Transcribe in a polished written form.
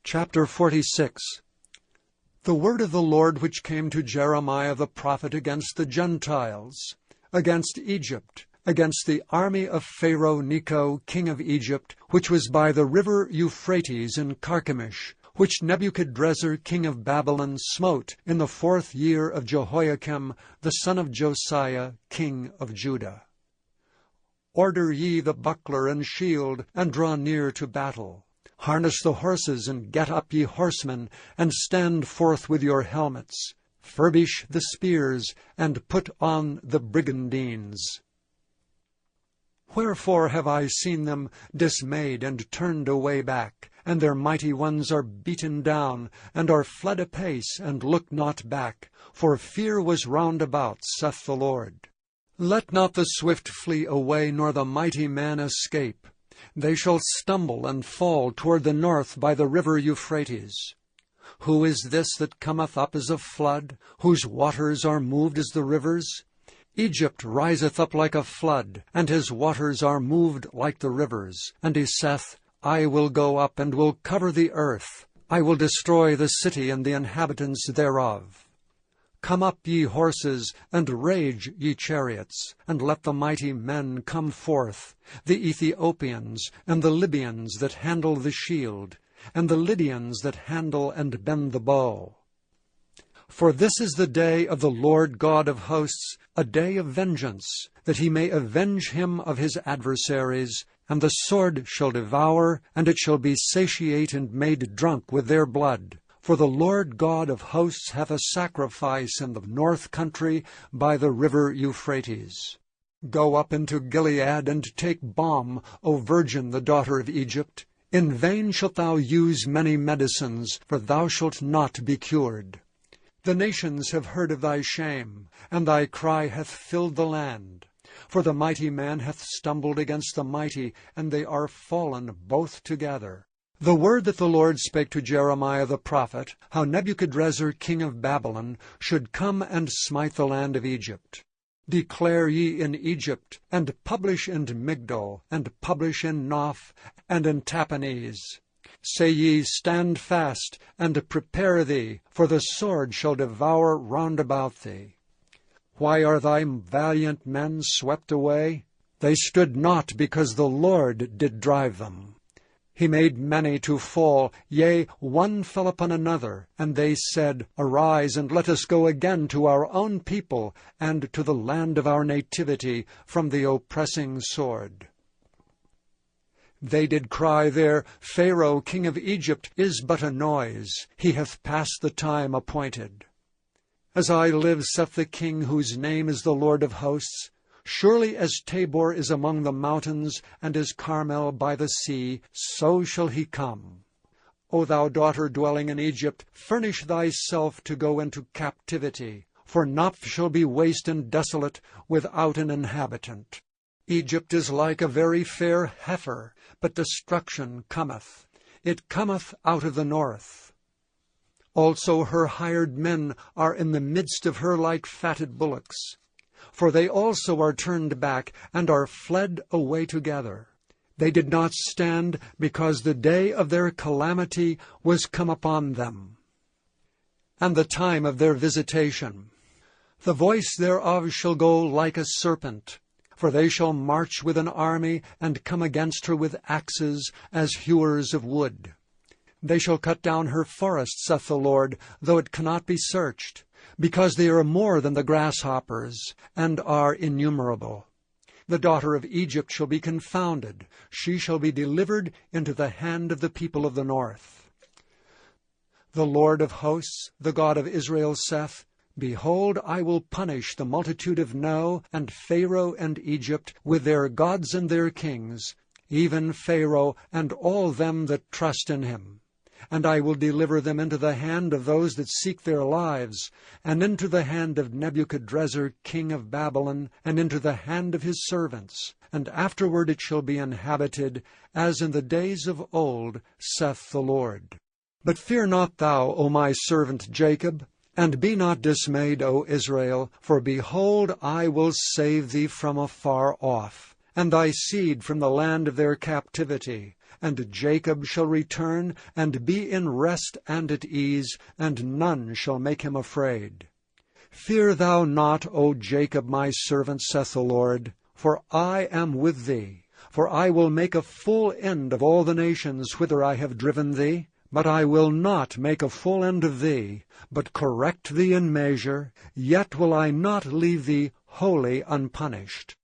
Chapter 46. The word of the Lord which came to Jeremiah the prophet against the Gentiles, against Egypt, against the army of Pharaoh Necho king of Egypt, which was by the river Euphrates in Carchemish, which Nebuchadrezzar king of Babylon smote in the 4th year of Jehoiakim the son of Josiah king of Judah. Order ye the buckler and shield, and draw near to battle. Harness the horses, and get up, ye horsemen, and stand forth with your helmets. Furbish the spears, and put on the brigandines. Wherefore have I seen them dismayed and turned away back, and their mighty ones are beaten down, and are fled apace, and look not back, for fear was round about, saith the Lord. Let not the swift flee away, nor the mighty man escape. They shall stumble and fall toward the north by the river Euphrates. Who is this that cometh up as a flood, whose waters are moved as the rivers? Egypt riseth up like a flood, and his waters are moved like the rivers. And he saith, I will go up, and will cover the earth. I will destroy the city and the inhabitants thereof. Come up, ye horses, and rage, ye chariots, and let the mighty men come forth, the Ethiopians, and the Libyans that handle the shield, and the Lydians that handle and bend the bow. For this is the day of the Lord God of hosts, a day of vengeance, that he may avenge him of his adversaries, and the sword shall devour, and it shall be satiate and made drunk with their blood. For the Lord God of hosts hath a sacrifice in the north country by the river Euphrates. Go up into Gilead, and take balm, O virgin, the daughter of Egypt. In vain shalt thou use many medicines, for thou shalt not be cured. The nations have heard of thy shame, and thy cry hath filled the land. For the mighty man hath stumbled against the mighty, and they are fallen both together. The word that the Lord spake to Jeremiah the prophet, how Nebuchadrezzar king of Babylon should come and smite the land of Egypt. Declare ye in Egypt, and publish in Migdol, and publish in Noph, and in Tahpanhes. Say ye, stand fast, and prepare thee, for the sword shall devour round about thee. Why are thy valiant men swept away? They stood not, because the Lord did drive them. He made many to fall, yea, one fell upon another, and they said, Arise, and let us go again to our own people, and to the land of our nativity, from the oppressing sword. They did cry there, Pharaoh king of Egypt is but a noise, he hath passed the time appointed. As I live, saith the King, whose name is the Lord of hosts, surely as Tabor is among the mountains, and as Carmel by the sea, so shall he come. O thou daughter dwelling in Egypt, furnish thyself to go into captivity, for Noph shall be waste and desolate, without an inhabitant. Egypt is like a very fair heifer, but destruction cometh. It cometh out of the north. Also her hired men are in the midst of her like fatted bullocks. For they also are turned back, and are fled away together. They did not stand, because the day of their calamity was come upon them, and the time of their visitation. The voice thereof shall go like a serpent, for they shall march with an army, and come against her with axes, as hewers of wood. They shall cut down her forest, saith the Lord, though it cannot be searched, because they are more than the grasshoppers, and are innumerable. The daughter of Egypt shall be confounded, she shall be delivered into the hand of the people of the north. The Lord of hosts, the God of Israel, saith, Behold, I will punish the multitude of No, and Pharaoh and Egypt, with their gods and their kings, even Pharaoh and all them that trust in him. And I will deliver them into the hand of those that seek their lives, and into the hand of Nebuchadrezzar king of Babylon, and into the hand of his servants. And afterward it shall be inhabited, as in the days of old, saith the Lord. But fear not thou, O my servant Jacob, and be not dismayed, O Israel, for behold, I will save thee from afar off, and thy seed from the land of their captivity, And Jacob shall return, and be in rest and at ease, and none shall make him afraid. Fear thou not, O Jacob my servant, saith the Lord, for I am with thee. For I will make a full end of all the nations whither I have driven thee. But I will not make a full end of thee, but correct thee in measure, yet will I not leave thee wholly unpunished.